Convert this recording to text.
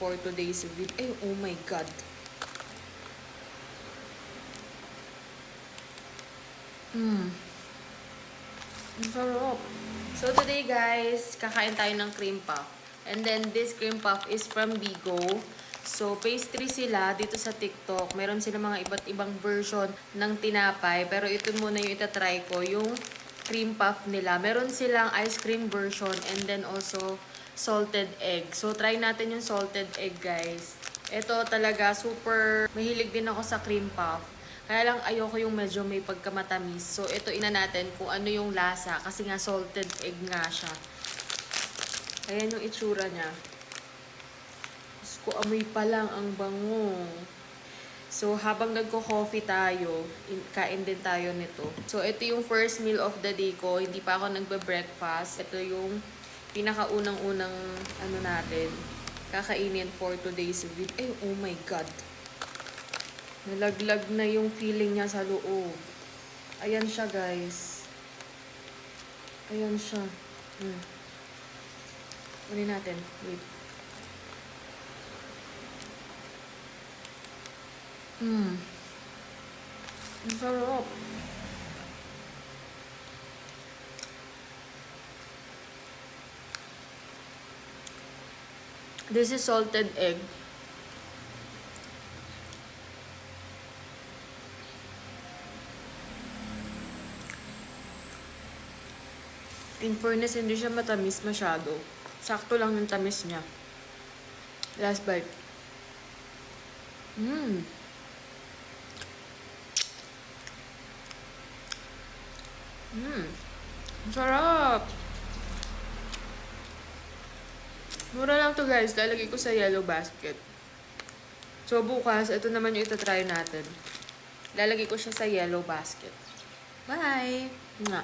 for today's video. Ay, oh my God. Ang sarap. So, today guys, kakain tayo ng cream puff. And then, this cream puff is from Bigo. So, pastry sila dito sa TikTok. Meron sila mga iba't ibang version ng tinapay. Pero ito muna yung itatry ko, yung cream puff nila. Meron silang ice cream version and then also salted egg. So, try natin yung salted egg, guys. Ito talaga, super mahilig din ako sa cream puff. Kaya lang ayoko yung medyo may pagkamatamis. So, ito ina natin kung ano yung lasa. Kasi nga salted egg nga siya. Ayan yung itsura niya. Diyos ko, amoy pa lang ang bango. So, habang nagko-coffee tayo, kain din tayo nito. So, ito yung first meal of the day ko. Hindi pa ako nagbe-breakfast. Ito yung pinakaunang-unang ano natin, kakainin for today's video. Ay, oh my God. Nalaglag na yung feeling niya sa loob. Ayan siya, guys. Ayan siya. Unin natin. Wait. Ang sarap. This is salted egg. In fairness, hindi siya matamis masyado. Sakto lang yung tamis niya. Last bite. Ang sarap. Mura lang to, guys. Lalagay ko sa yellow basket. So, bukas, ito naman yung itatry natin. Lalagay ko siya sa yellow basket. Bye! Nga.